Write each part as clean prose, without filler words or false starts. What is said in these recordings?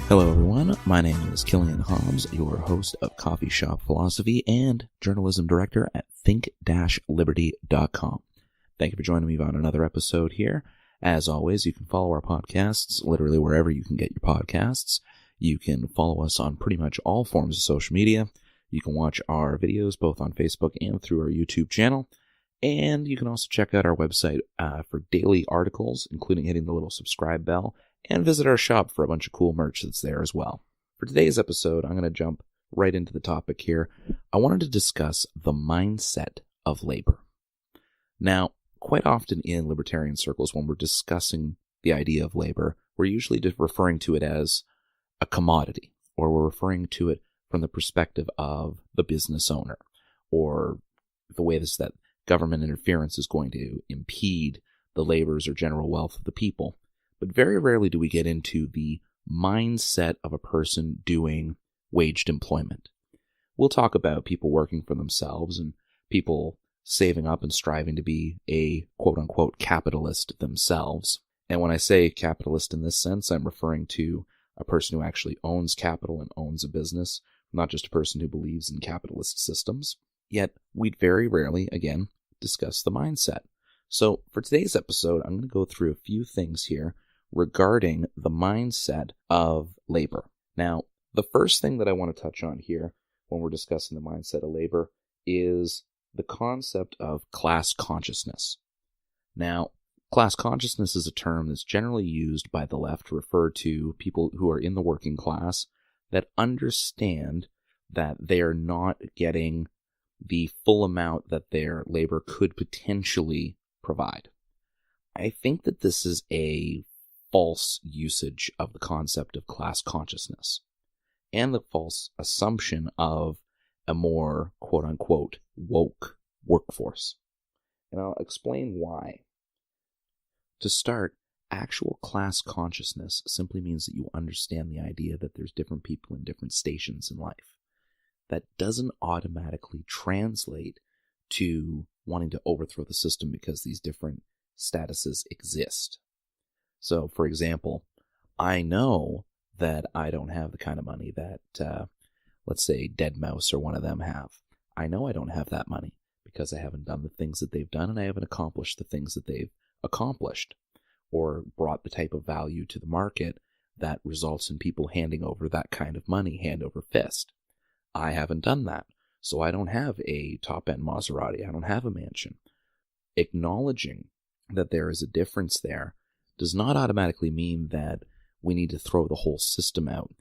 Hello everyone, my name is Killian Hobbs, your host of Coffee Shop Philosophy and Journalism Director at think-liberty.com. Thank you for joining me on another episode here. As always, you can follow our podcasts literally wherever you can get your podcasts. You can follow us on pretty much all forms of social media. You can watch our videos both on Facebook and through our YouTube channel. And you can also check out our website for daily articles, including hitting the little subscribe bell, and visit our shop for a bunch of cool merch that's there as well. For today's episode, I'm going to jump right into the topic here. I wanted to discuss the mindset of labor. Now, quite often in libertarian circles, when we're discussing the idea of labor, we're usually just referring to it as a commodity, or we're referring to it from the perspective of the business owner, or the way that government interference is going to impede the labors or general wealth of the people. But very rarely do we get into the mindset of a person doing waged employment. We'll talk about people working for themselves and people saving up and striving to be a quote-unquote capitalist themselves. And when I say capitalist in this sense, I'm referring to a person who actually owns capital and owns a business, not just a person who believes in capitalist systems. Yet, we'd very rarely, again, discuss the mindset. So for today's episode, I'm going to go through a few things here regarding the mindset of labor. Now, the first thing that I want to touch on here when we're discussing the mindset of labor is the concept of class consciousness. Now, class consciousness is a term that's generally used by the left to refer to people who are in the working class that understand that they are not getting the full amount that their labor could potentially provide. I think that this is a false usage of the concept of class consciousness and the false assumption of a more quote-unquote woke workforce. And I'll explain why. To start, actual class consciousness simply means that you understand the idea that there's different people in different stations in life. That doesn't automatically translate to wanting to overthrow the system because these different statuses exist. So, for example, I know that I don't have the kind of money that, let's say, Deadmau5 or one of them have. I know I don't have that money because I haven't done the things that they've done and I haven't accomplished the things that they've accomplished or brought the type of value to the market that results in people handing over that kind of money hand over fist. I haven't done that, so I don't have a top-end Maserati. I don't have a mansion. Acknowledging that there is a difference there does not automatically mean that we need to throw the whole system out.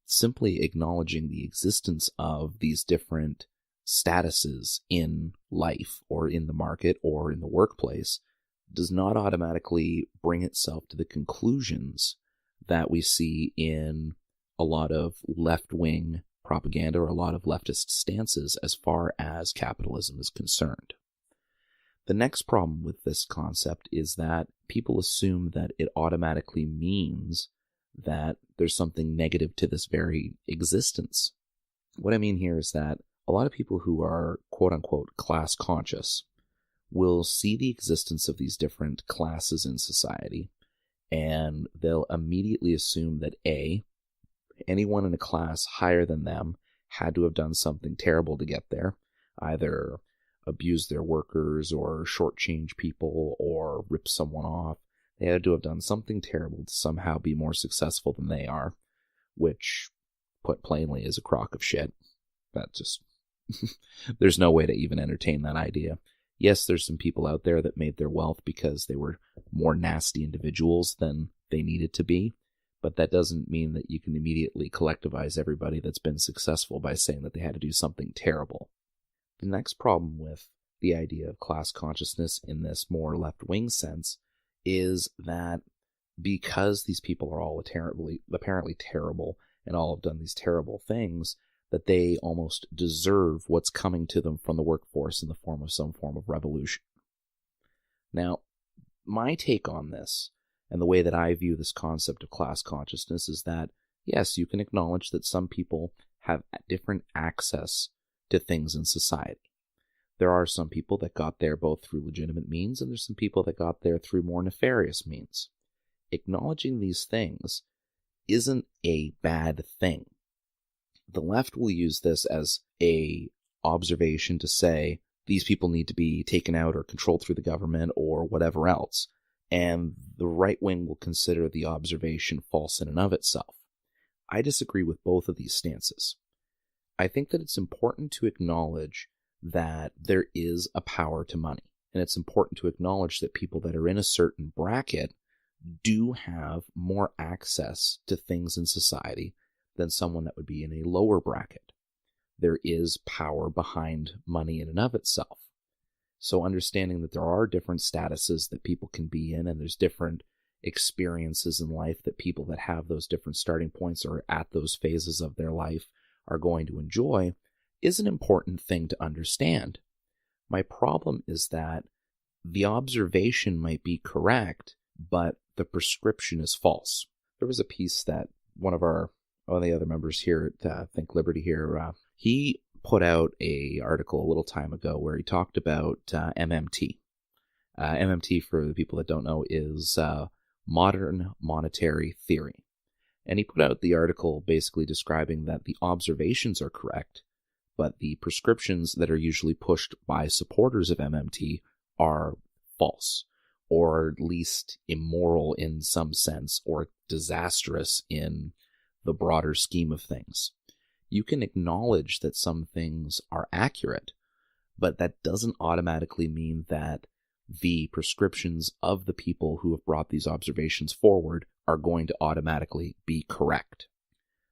Simply acknowledging the existence of these different statuses in life or in the market or in the workplace does not automatically bring itself to the conclusions that we see in a lot of left-wing propaganda or a lot of leftist stances as far as capitalism is concerned. The next problem with this concept is that people assume that it automatically means that there's something negative to this very existence. What I mean here is that a lot of people who are quote-unquote class conscious will see the existence of these different classes in society, and they'll immediately assume that anyone in a class higher than them had to have done something terrible to get there, either abuse their workers or shortchange people or rip someone off. They had to have done something terrible to somehow be more successful than they are, which, put plainly, is a crock of shit. That just, there's no way to even entertain that idea. Yes, there's some people out there that made their wealth because they were more nasty individuals than they needed to be, but that doesn't mean that you can immediately collectivize everybody that's been successful by saying that they had to do something terrible. The next problem with the idea of class consciousness in this more left-wing sense is that because these people are all apparently terrible and all have done these terrible things, that they almost deserve what's coming to them from the workforce in the form of some form of revolution. Now, my take on this, and the way that I view this concept of class consciousness, is that, yes, you can acknowledge that some people have different access to things in society. There are some people that got there both through legitimate means, and there's some people that got there through more nefarious means. Acknowledging these things isn't a bad thing. The left will use this as a observation to say these people need to be taken out or controlled through the government or whatever else. And the right wing will consider the observation false in and of itself. I disagree with both of these stances. I think that it's important to acknowledge that there is a power to money. And it's important to acknowledge that people that are in a certain bracket do have more access to things in society than someone that would be in a lower bracket. There is power behind money in and of itself. So understanding that there are different statuses that people can be in, and there's different experiences in life that people that have those different starting points or at those phases of their life are going to enjoy, is an important thing to understand. My problem is that the observation might be correct, but the prescription is false. There was a piece that one of the other members here at Think Liberty here, he put out a article a little time ago where he talked about MMT. MMT, for the people that don't know, is modern monetary theory. And he put out the article basically describing that the observations are correct, but the prescriptions that are usually pushed by supporters of MMT are false, or at least immoral in some sense, or disastrous in the broader scheme of things. You can acknowledge that some things are accurate, but that doesn't automatically mean that the prescriptions of the people who have brought these observations forward are going to automatically be correct.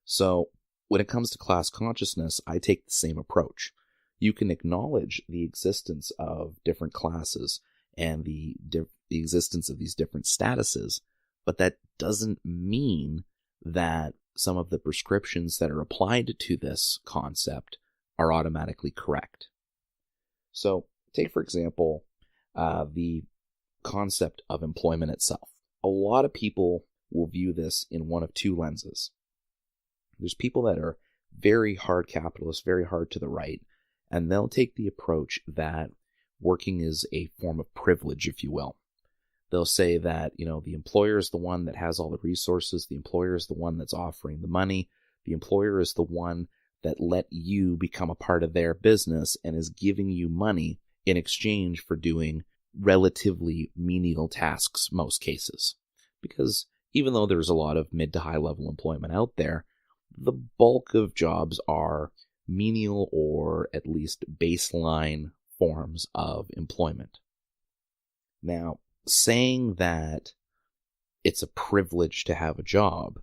So when it comes to class consciousness, I take the same approach. You can acknowledge the existence of different classes and the existence of these different statuses, but that doesn't mean that some of the prescriptions that are applied to this concept are automatically correct. So take, for example, the concept of employment itself. A lot of people will view this in one of two lenses. There's people that are very hard capitalists, very hard to the right, and they'll take the approach that working is a form of privilege, if you will. They'll say that, the employer is the one that has all the resources, the employer is the one that's offering the money, the employer is the one that let you become a part of their business and is giving you money in exchange for doing relatively menial tasks most cases. Because even though there's a lot of mid to high level employment out there, the bulk of jobs are menial or at least baseline forms of employment. Now, saying that it's a privilege to have a job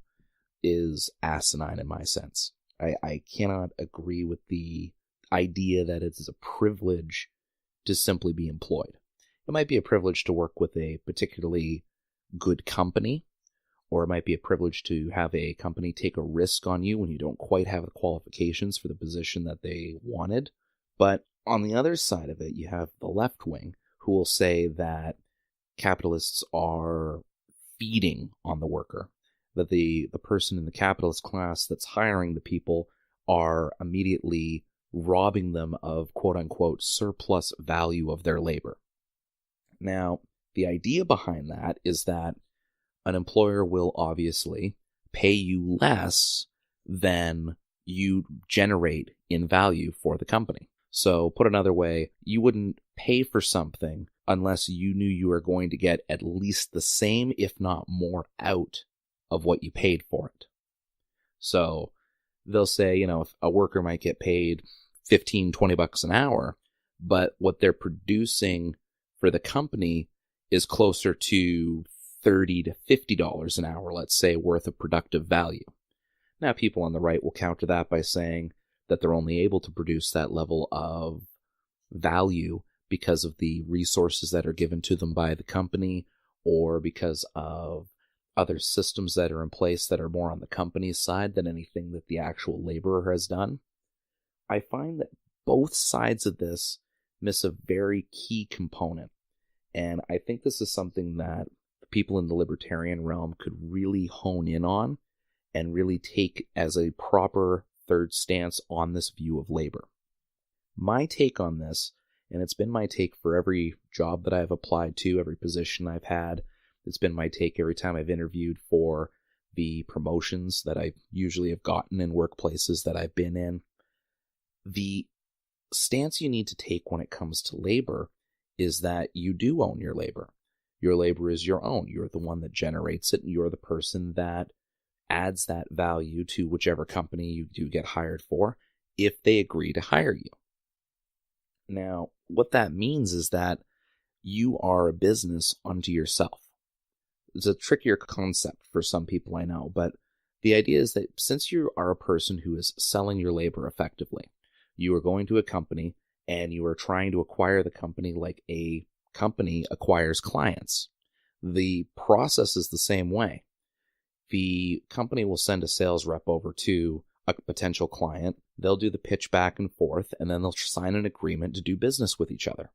is asinine in my sense. I cannot agree with the idea that it is a privilege to simply be employed. It might be a privilege to work with a particularly good company, or it might be a privilege to have a company take a risk on you when you don't quite have the qualifications for the position that they wanted. But on the other side of it, you have the left wing who will say that capitalists are feeding on the worker, that the person in the capitalist class that's hiring the people are immediately robbing them of quote-unquote surplus value of their labor. Now, the idea behind that is that an employer will obviously pay you less than you generate in value for the company. So, put another way, you wouldn't pay for something unless you knew you were going to get at least the same, if not more, out of what you paid for it. So, they'll say, if a worker might get paid $15-20 an hour, but what they're producing for the company is closer to $30 to $50 an hour, let's say, worth of productive value. Now, people on the right will counter that by saying that they're only able to produce that level of value because of the resources that are given to them by the company, or because of other systems that are in place that are more on the company's side than anything that the actual laborer has done. I find that both sides of this miss a very key component, and I think this is something that the people in the libertarian realm could really hone in on and really take as a proper third stance on this view of labor. My take on this, and it's been my take for every job that I've applied to, every position I've had, it's been my take every time I've interviewed for the promotions that I usually have gotten in workplaces that I've been in. The stance you need to take when it comes to labor is that you do own your labor. Your labor is your own. You're the one that generates it, and you're the person that adds that value to whichever company you do get hired for, if they agree to hire you. Now, what that means is that you are a business unto yourself. It's a trickier concept for some people, I know, but the idea is that since you are a person who is selling your labor effectively, you are going to a company and you are trying to acquire the company like a company acquires clients. The process is the same way. The company will send a sales rep over to a potential client. They'll do the pitch back and forth, and then they'll sign an agreement to do business with each other.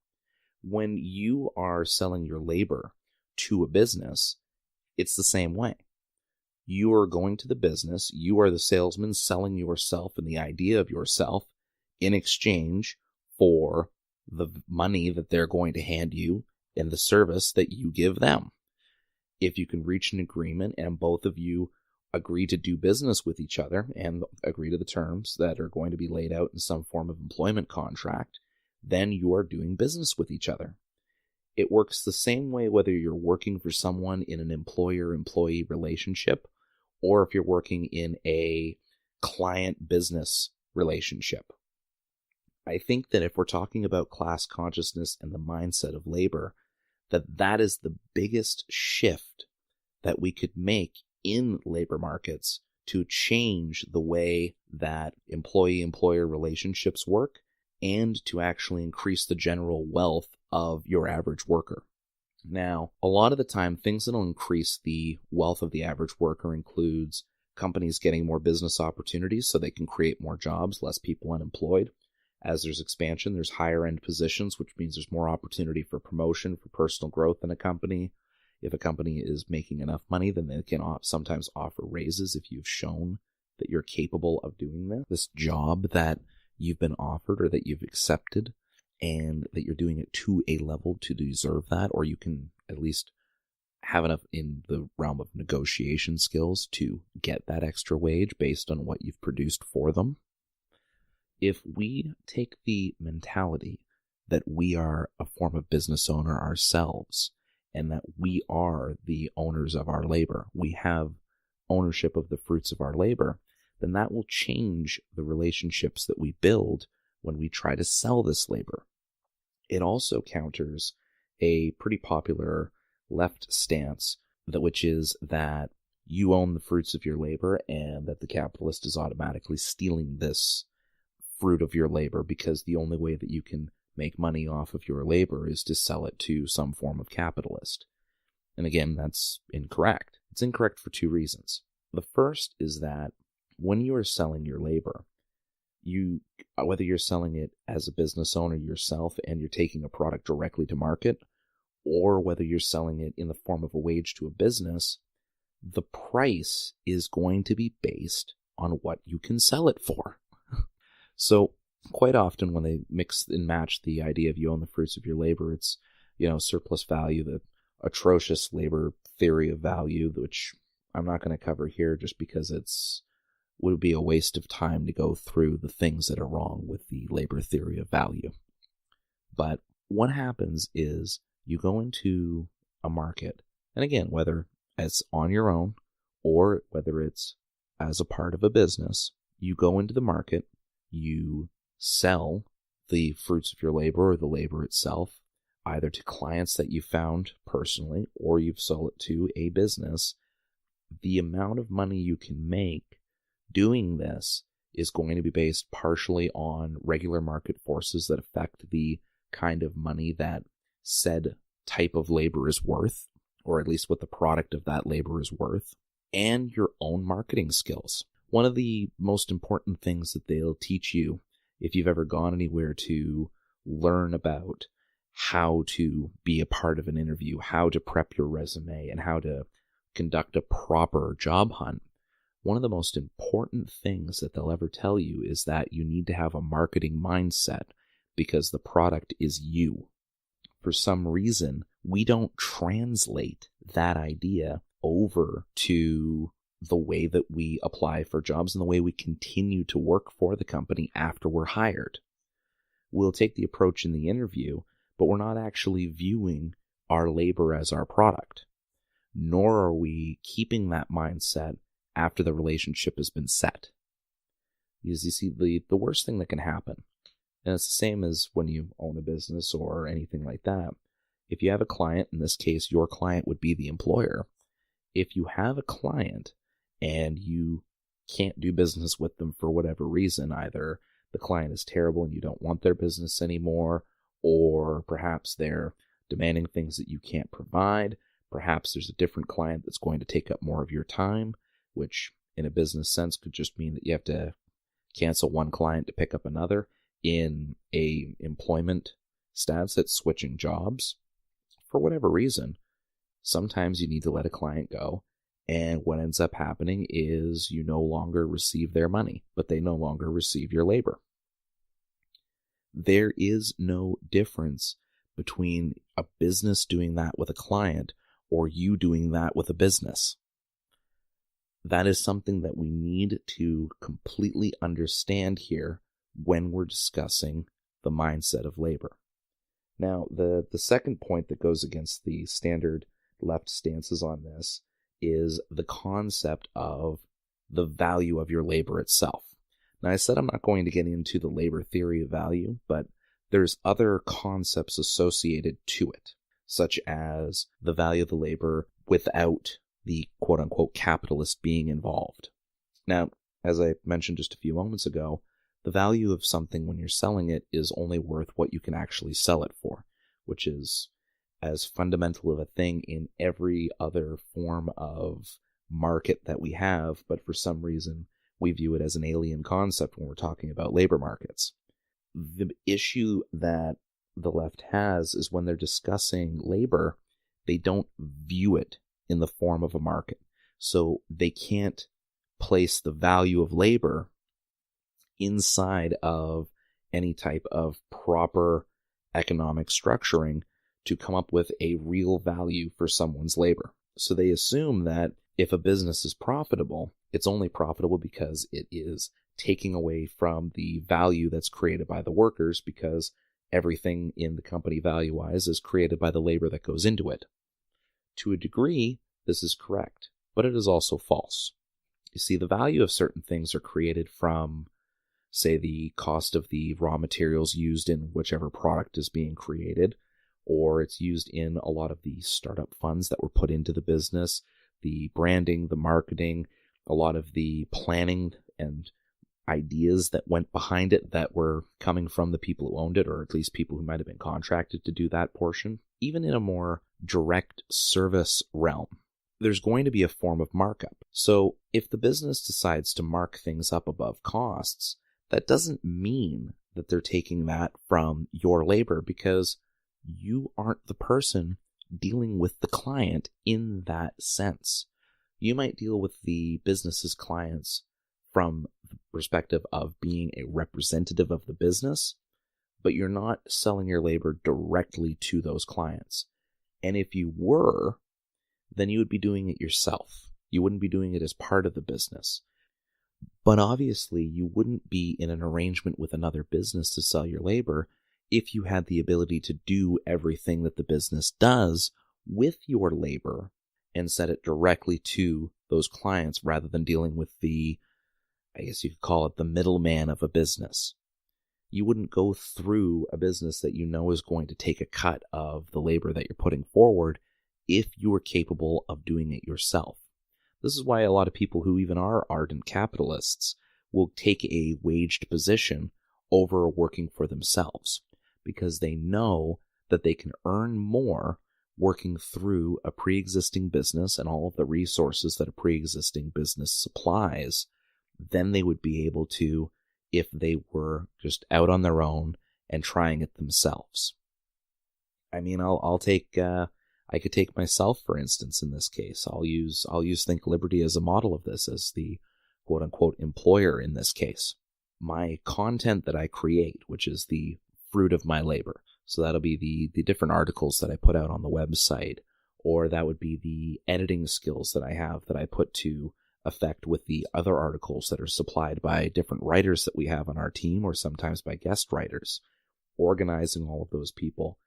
When you are selling your labor to a business, it's the same way. You are going to the business, you are the salesman selling yourself and the idea of yourself in exchange for the money that they're going to hand you and the service that you give them. If you can reach an agreement and both of you agree to do business with each other and agree to the terms that are going to be laid out in some form of employment contract, then you are doing business with each other. It works the same way whether you're working for someone in an employer-employee relationship or if you're working in a client-business relationship. I think that if we're talking about class consciousness and the mindset of labor, that is the biggest shift that we could make in labor markets to change the way that employee-employer relationships work and to actually increase the general wealth of your average worker. Now, a lot of the time, things that'll increase the wealth of the average worker includes companies getting more business opportunities so they can create more jobs, less people unemployed. As there's expansion, there's higher end positions, which means there's more opportunity for promotion, for personal growth in a company. If a company is making enough money, then they can sometimes offer raises if you've shown that you're capable of doing this job that you've been offered or that you've accepted, and that you're doing it to a level to deserve that, or you can at least have enough in the realm of negotiation skills to get that extra wage based on what you've produced for them. If we take the mentality that we are a form of business owner ourselves and that we are the owners of our labor, we have ownership of the fruits of our labor, then that will change the relationships that we build when we try to sell this labor. It also counters a pretty popular left stance, which is that you own the fruits of your labor and that the capitalist is automatically stealing this fruit of your labor because the only way that you can make money off of your labor is to sell it to some form of capitalist. And again, that's incorrect. It's incorrect for two reasons. The first is that when you are selling your labor, whether you're selling it as a business owner yourself and you're taking a product directly to market, or whether you're selling it in the form of a wage to a business, the price is going to be based on what you can sell it for. So quite often when they mix and match the idea of you own the fruits of your labor, it's, surplus value, the atrocious labor theory of value, which I'm not going to cover here just because would be a waste of time to go through the things that are wrong with the labor theory of value. But what happens is you go into a market, and again, whether it's on your own or whether it's as a part of a business, you go into the market, you sell the fruits of your labor or the labor itself, either to clients that you found personally or you've sold it to a business. The amount of money you can make doing this is going to be based partially on regular market forces that affect the kind of money that said type of labor is worth, or at least what the product of that labor is worth, and your own marketing skills. One of the most important things that they'll teach you if you've ever gone anywhere to learn about how to be a part of an interview, how to prep your resume, and how to conduct a proper job hunt, one of the most important things that they'll ever tell you is that you need to have a marketing mindset because the product is you. For some reason, we don't translate that idea over to the way that we apply for jobs and the way we continue to work for the company after we're hired. We'll take the approach in the interview, but we're not actually viewing our labor as our product, nor are we keeping that mindset after the relationship has been set. Because you see, the worst thing that can happen, and it's the same as when you own a business or anything like that, if you have a client, in this case, your client would be the employer. If you have a client and you can't do business with them for whatever reason, either the client is terrible and you don't want their business anymore, or perhaps they're demanding things that you can't provide, perhaps there's a different client that's going to take up more of your time, which in a business sense could just mean that you have to cancel one client to pick up another. In a employment stats, that's switching jobs. For whatever reason, sometimes you need to let a client go, and what ends up happening is you no longer receive their money, but they no longer receive your labor. There is no difference between a business doing that with a client or you doing that with a business. That is something that we need to completely understand here when we're discussing the mindset of labor. Now, the second point that goes against the standard left stances on this is the concept of the value of your labor itself. Now, I said I'm not going to get into the labor theory of value, but there's other concepts associated to it, such as the value of the labor without the quote-unquote capitalist being involved. Now, as I mentioned just a few moments ago, the value of something when you're selling it is only worth what you can actually sell it for, which is as fundamental of a thing in every other form of market that we have, but for some reason we view it as an alien concept when we're talking about labor markets. The issue that the left has is when they're discussing labor, they don't view it in the form of a market. So they can't place the value of labor inside of any type of proper economic structuring to come up with a real value for someone's labor. So they assume that if a business is profitable, it's only profitable because it is taking away from the value that's created by the workers, because everything in the company value-wise is created by the labor that goes into it. To a degree, this is correct, but it is also false. You see, the value of certain things are created from, say, the cost of the raw materials used in whichever product is being created, or it's used in a lot of the startup funds that were put into the business, the branding, the marketing, a lot of the planning and ideas that went behind it that were coming from the people who owned it, or at least people who might have been contracted to do that portion. Even in a more direct service realm, there's going to be a form of markup. So if the business decides to mark things up above costs, that doesn't mean that they're taking that from your labor, because you aren't the person dealing with the client in that sense. You might deal with the business's clients from the perspective of being a representative of the business, but you're not selling your labor directly to those clients. And if you were, then you would be doing it yourself. You wouldn't be doing it as part of the business. But obviously, you wouldn't be in an arrangement with another business to sell your labor if you had the ability to do everything that the business does with your labor and set it directly to those clients rather than dealing with the, I guess you could call it, the middleman of a business. You wouldn't go through a business that you know is going to take a cut of the labor that you're putting forward if you were capable of doing it yourself. This is why a lot of people who even are ardent capitalists will take a waged position over working for themselves, because they know that they can earn more working through a pre-existing business and all of the resources that a pre-existing business supplies than they would be able to if they were just out on their own and trying it themselves. I mean, I could take myself, for instance, in this case. I'll use Think Liberty as a model of this, as the quote-unquote employer in this case. My content that I create, which is the fruit of my labor, so that'll be the different articles that I put out on the website, or that would be the editing skills that I have that I put to effect with the other articles that are supplied by different writers that we have on our team, or sometimes by guest writers, organizing all of those people,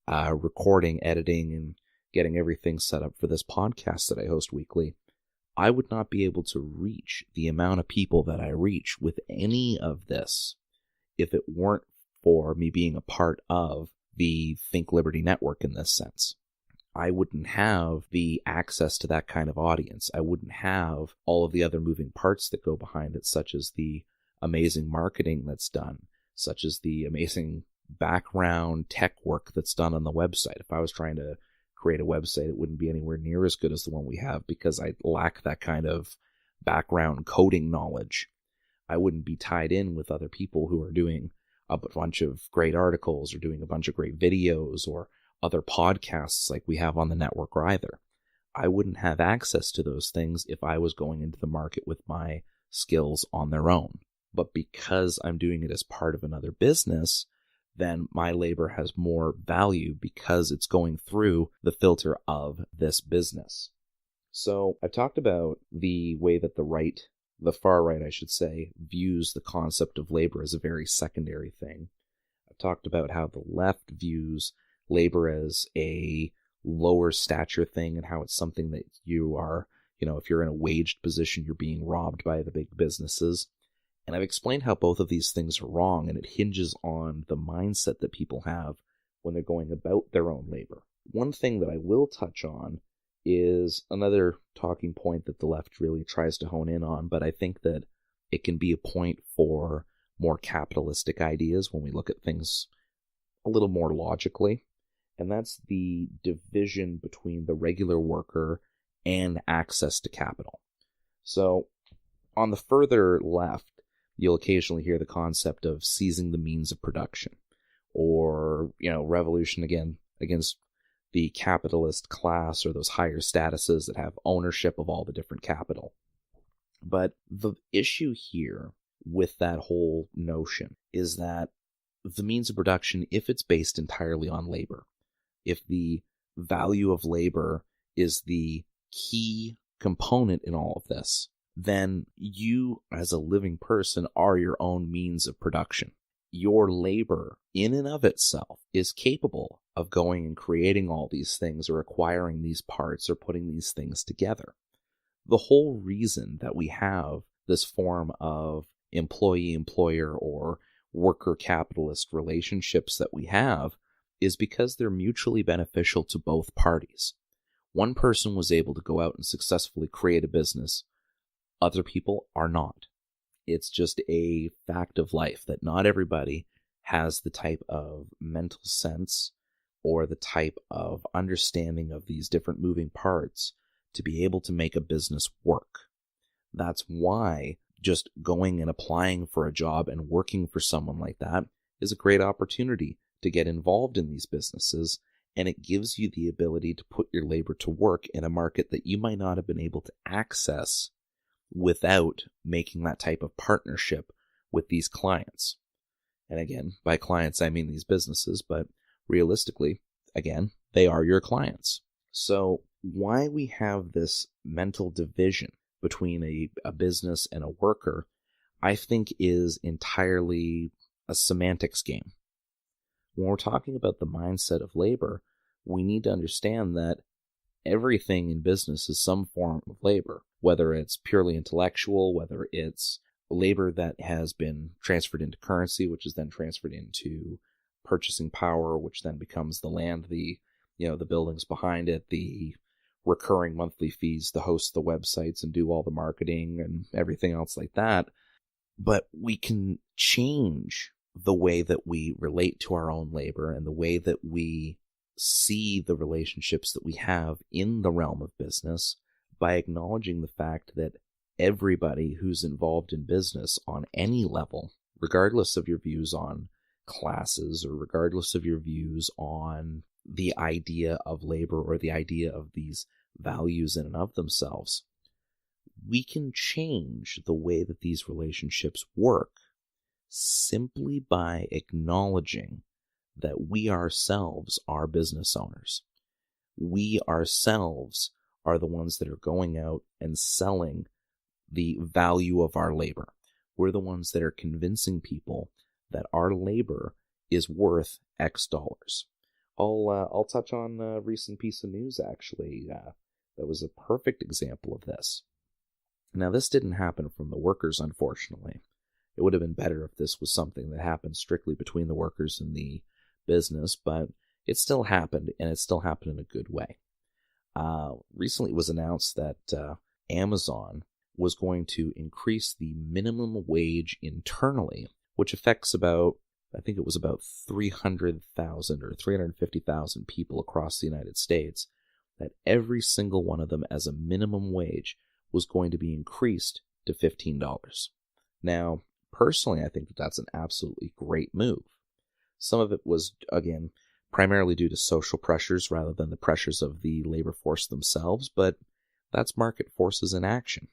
recording, editing, and getting everything set up for this podcast that I host weekly. I would not be able to reach the amount of people that I reach with any of this if it weren't for me being a part of the Think Liberty Network in this sense. I wouldn't have the access to that kind of audience. I wouldn't have all of the other moving parts that go behind it, such as the amazing marketing that's done, such as the amazing background tech work that's done on the website. If I was trying to create a website, it wouldn't be anywhere near as good as the one we have because I lack that kind of background coding knowledge. I wouldn't be tied in with other people who are doing a bunch of great articles or doing a bunch of great videos or other podcasts like we have on the network either. I wouldn't have access to those things if I was going into the market with my skills on their own. But because I'm doing it as part of another business, then my labor has more value because it's going through the filter of this business. So I've talked about the way that the far right, I should say, views the concept of labor as a very secondary thing. I've talked about how the left views labor as a lower stature thing and how it's something that you are, if you're in a waged position, you're being robbed by the big businesses. And I've explained how both of these things are wrong, and it hinges on the mindset that people have when they're going about their own labor. One thing that I will touch on is another talking point that the left really tries to hone in on, but I think that it can be a point for more capitalistic ideas when we look at things a little more logically, and that's the division between the regular worker and access to capital. So on the further left, you'll occasionally hear the concept of seizing the means of production, or, revolution against the capitalist class or those higher statuses that have ownership of all the different capital. But the issue here with that whole notion is that the means of production, if it's based entirely on labor, if the value of labor is the key component in all of this, then you as a living person are your own means of production. Your labor in and of itself is capable of going and creating all these things or acquiring these parts or putting these things together. The whole reason that we have this form of employee-employer or worker-capitalist relationships that we have is because they're mutually beneficial to both parties. One person was able to go out and successfully create a business. Other people are not. It's just a fact of life that not everybody has the type of mental sense or the type of understanding of these different moving parts to be able to make a business work. That's why just going and applying for a job and working for someone like that is a great opportunity to get involved in these businesses, and it gives you the ability to put your labor to work in a market that you might not have been able to access without making that type of partnership with these clients. And again, by clients, I mean these businesses, but realistically, again, they are your clients. So why we have this mental division between a business and a worker, I think is entirely a semantics game. When we're talking about the mindset of labor, we need to understand that everything in business is some form of labor, whether it's purely intellectual, whether it's labor that has been transferred into currency, which is then transferred into purchasing power, which then becomes the land, the buildings behind it, the recurring monthly fees to host the websites and do all the marketing and everything else like that. But we can change the way that we relate to our own labor and the way that we see the relationships that we have in the realm of business by acknowledging the fact that everybody who's involved in business on any level, regardless of your views on classes or regardless of your views on the idea of labor or the idea of these values in and of themselves, we can change the way that these relationships work simply by acknowledging that we ourselves are business owners. We ourselves are the ones that are going out and selling the value of our labor. We're the ones that are convincing people that our labor is worth X dollars. I'll touch on a recent piece of news, actually, that was a perfect example of this. Now, this didn't happen from the workers, unfortunately. It would have been better if this was something that happened strictly between the workers and the business, but it still happened, and it still happened in a good way. Recently it was announced that Amazon was going to increase the minimum wage internally, which affects about 300,000 or 350,000 people across the United States, that every single one of them as a minimum wage was going to be increased to $15. Now, personally, I think that that's an absolutely great move. Some of it was, again, primarily due to social pressures rather than the pressures of the labor force themselves, but that's market forces in action.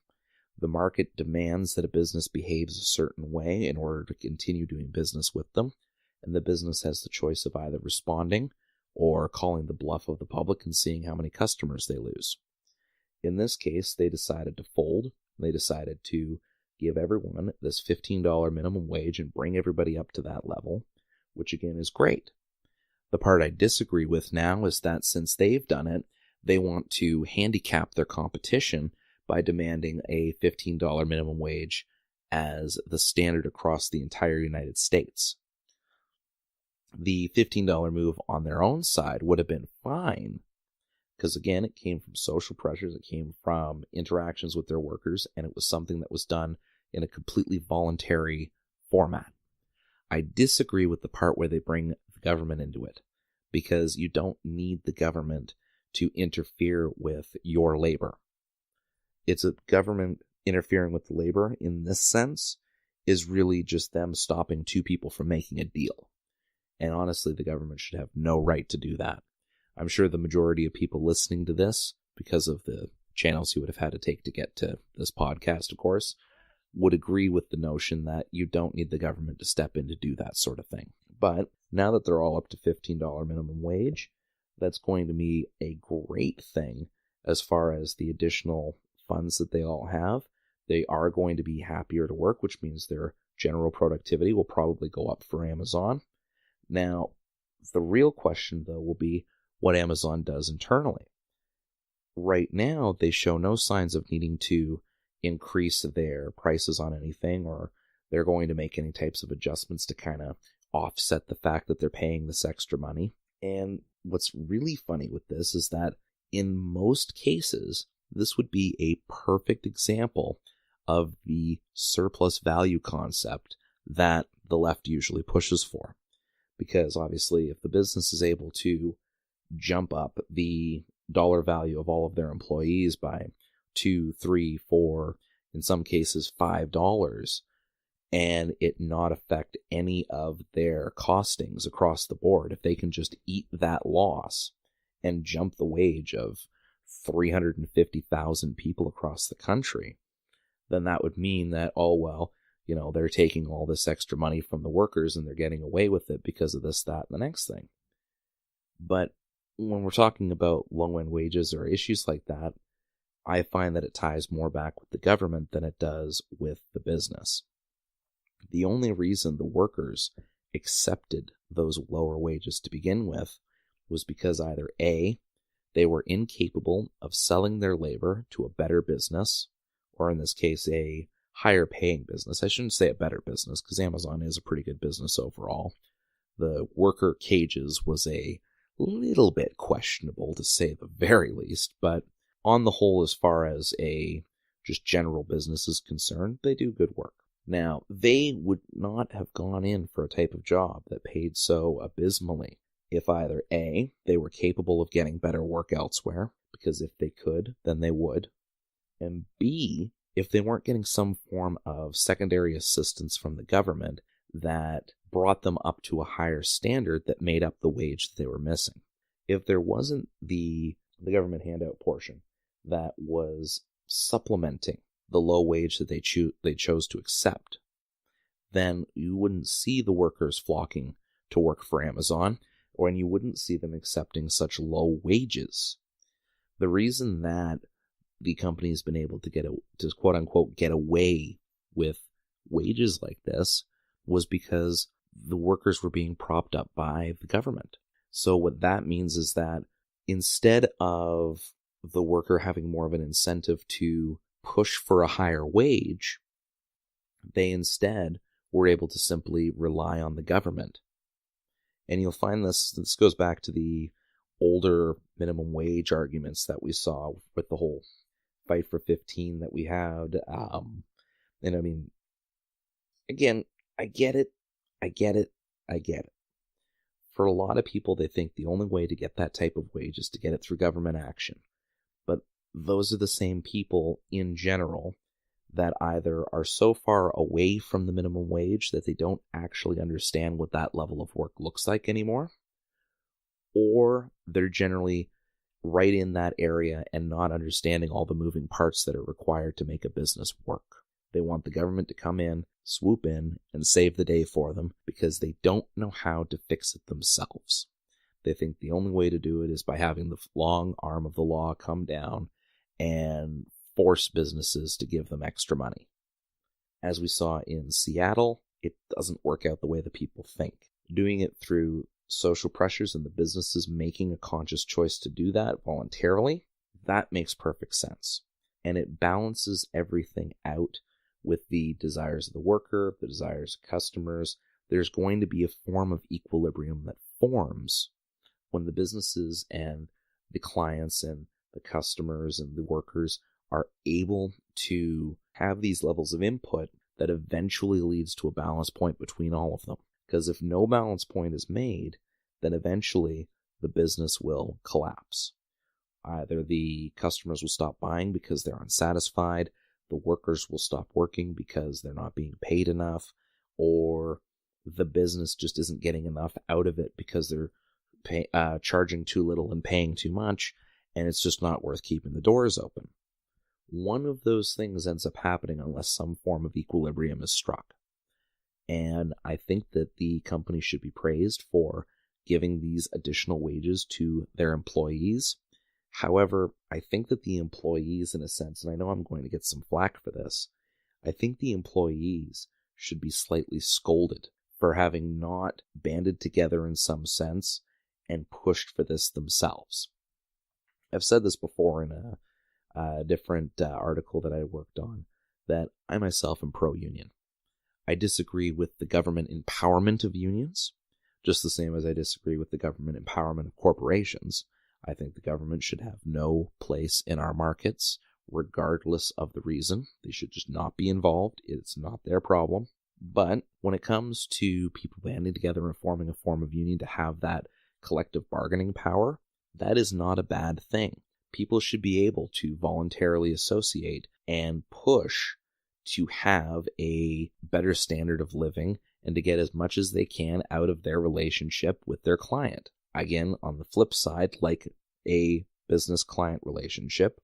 The market demands that a business behaves a certain way in order to continue doing business with them, and the business has the choice of either responding or calling the bluff of the public and seeing how many customers they lose. In this case, they decided to fold. They decided to give everyone this $15 minimum wage and bring everybody up to that level, which again is great. The part I disagree with now is that since they've done it, they want to handicap their competition by demanding a $15 minimum wage as the standard across the entire United States. The $15 move on their own side would have been fine, because again, it came from social pressures, it came from interactions with their workers, and it was something that was done in a completely voluntary format. I disagree with the part where they bring the government into it, because you don't need the government to interfere with your labor. It's a government interfering with the labor in this sense is really just them stopping two people from making a deal. And honestly, the government should have no right to do that. I'm sure the majority of people listening to this, because of the channels you would have had to take to get to this podcast, of course, would agree with the notion that you don't need the government to step in to do that sort of thing. But now that they're all up to $15 minimum wage, that's going to be a great thing as far as the additional funds that they all have. They are going to be happier to work, which means their general productivity will probably go up for Amazon. Now, the real question, though, will be what Amazon does internally. Right now, they show no signs of needing to increase their prices on anything, or they're going to make any types of adjustments to kind of offset the fact that they're paying this extra money. And what's really funny with this is that in most cases, this would be a perfect example of the surplus value concept that the left usually pushes for. Because obviously, if the business is able to jump up the dollar value of all of their employees by $2, $3, $4, in some cases $5, and it not affect any of their costings across the board, if they can just eat that loss and jump the wage of 350,000 people across the country, then that would mean that, they're taking all this extra money from the workers and they're getting away with it because of this, that, and the next thing. But when we're talking about low-end wages or issues like that, I find that it ties more back with the government than it does with the business. The only reason the workers accepted those lower wages to begin with was because either A, they were incapable of selling their labor to a better business, or in this case, a higher paying business. I shouldn't say a better business, because Amazon is a pretty good business overall. The worker cages was a little bit questionable, to say the very least, but on the whole, as far as a just general business is concerned, they do good work. Now, they would not have gone in for a type of job that paid so abysmally if either A, they were capable of getting better work elsewhere, because if they could, then they would, and B, if they weren't getting some form of secondary assistance from the government that brought them up to a higher standard that made up the wage that they were missing. If there wasn't the government handout portion that was supplementing the low wage that they chose to accept, then you wouldn't see the workers flocking to work for Amazon, and you wouldn't see them accepting such low wages. The reason that the company's been able to quote unquote get away with wages like this was because the workers were being propped up by the government. So what that means is that instead of the worker having more of an incentive to push for a higher wage, they instead were able to simply rely on the government. And you'll find this goes back to the older minimum wage arguments that we saw with the whole fight for 15 that we had. And I mean, again, I get it. For a lot of people, they think the only way to get that type of wage is to get it through government action. But those are the same people in general that either are so far away from the minimum wage that they don't actually understand what that level of work looks like anymore, or they're generally right in that area and not understanding all the moving parts that are required to make a business work. They want the government to come in, swoop in, and save the day for them because they don't know how to fix it themselves. They think the only way to do it is by having the long arm of the law come down and force businesses to give them extra money. As we saw in Seattle, it doesn't work out the way the people think. Doing it through social pressures and the businesses making a conscious choice to do that voluntarily, that makes perfect sense. And it balances everything out with the desires of the worker, the desires of customers. There's going to be a form of equilibrium that forms when the businesses and the clients and the customers and the workers are able to have these levels of input that eventually leads to a balance point between all of them. Because if no balance point is made, then eventually the business will collapse. Either the customers will stop buying because they're unsatisfied, the workers will stop working because they're not being paid enough, or the business just isn't getting enough out of it because they're charging too little and paying too much, and it's just not worth keeping the doors open. One of those things ends up happening unless some form of equilibrium is struck. And I think that the company should be praised for giving these additional wages to their employees. However, I think that the employees, in a sense, and I know I'm going to get some flack for this, I think the employees should be slightly scolded for having not banded together in some sense and pushed for this themselves. I've said this before in a different article that I worked on, that I myself am pro-union. I disagree with the government empowerment of unions, just the same as I disagree with the government empowerment of corporations. I think the government should have no place in our markets, regardless of the reason. They should just not be involved. It's not their problem. But when it comes to people banding together and forming a form of union to have that collective bargaining power, that is not a bad thing. People should be able to voluntarily associate and push to have a better standard of living and to get as much as they can out of their relationship with their client. Again, on the flip side, like a business-client relationship,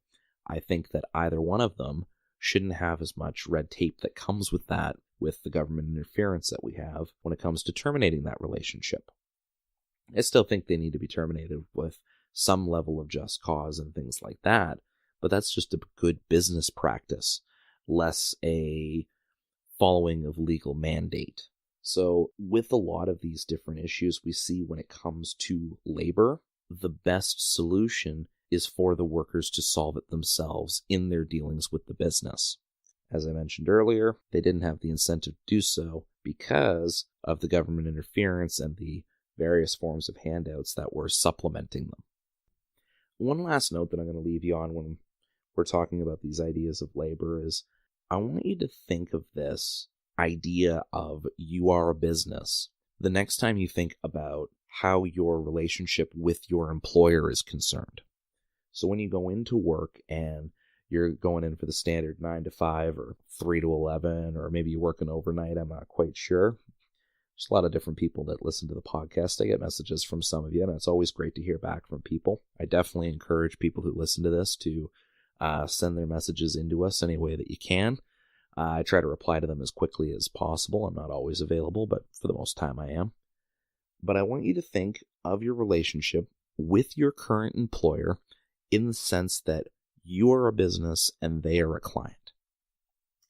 I think that either one of them shouldn't have as much red tape that comes with that, with the government interference that we have when it comes to terminating that relationship. I still think they need to be terminated with some level of just cause and things like that, but that's just a good business practice, less a following of legal mandate. So with a lot of these different issues we see when it comes to labor, the best solution is for the workers to solve it themselves in their dealings with the business. As I mentioned earlier, they didn't have the incentive to do so because of the government interference and the various forms of handouts that were supplementing them. One last note that I'm going to leave you on when we're talking about these ideas of labor is I want you to think of this idea of you are a business the next time you think about how your relationship with your employer is concerned. So when you go into work and you're going in for the standard 9 to 5 or 3 to 11, or maybe you're working overnight, I'm not quite sure. There's a lot of different people that listen to the podcast. I get messages from some of you, and it's always great to hear back from people. I definitely encourage people who listen to this to send their messages into us any way that you can. I try to reply to them as quickly as possible. I'm not always available, but for the most time I am. But I want you to think of your relationship with your current employer in the sense that You are a business and they are a client.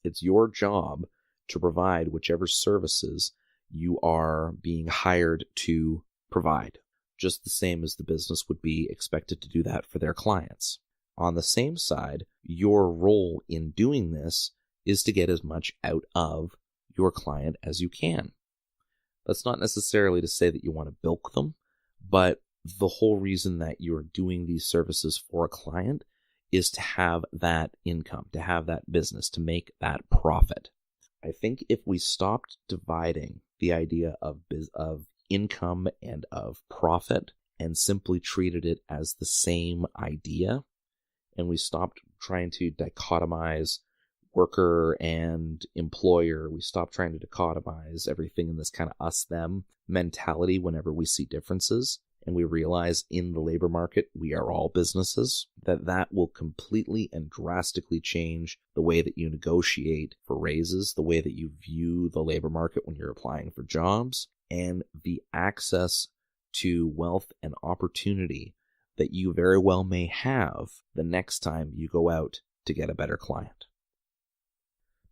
It's your job to provide whichever services you are being hired to provide, just the same as the business would be expected to do that for their clients. On the same side, your role in doing this is to get as much out of your client as you can. That's not necessarily to say that you want to bilk them, but the whole reason that you're doing these services for a client is to have that income, to have that business, to make that profit. I think if we stopped dividing the idea of income and of profit and simply treated it as the same idea, and we stopped trying to dichotomize worker and employer, we stopped trying to dichotomize everything in this kind of us-them mentality whenever we see differences, and we realize in the labor market we are all businesses, that will completely and drastically change the way that you negotiate for raises, the way that you view the labor market when you're applying for jobs, and the access to wealth and opportunity that you very well may have the next time you go out to get a better client.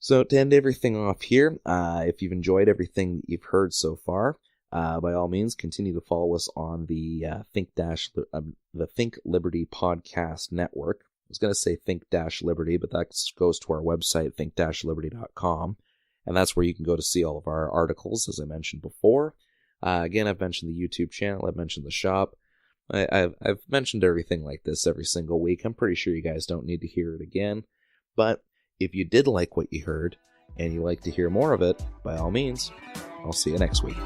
So to end everything off here, if you've enjoyed everything that you've heard so far, by all means, continue to follow us on the Think Liberty Podcast Network. I was going to say Think-Liberty, but that goes to our website, think-liberty.com, and that's where you can go to see all of our articles, as I mentioned before. Again, I've mentioned the YouTube channel, I've mentioned the shop. I've mentioned everything like this every single week. I'm pretty sure you guys don't need to hear it again, but if you did like what you heard, and you'd like to hear more of it, by all means, I'll see you next week.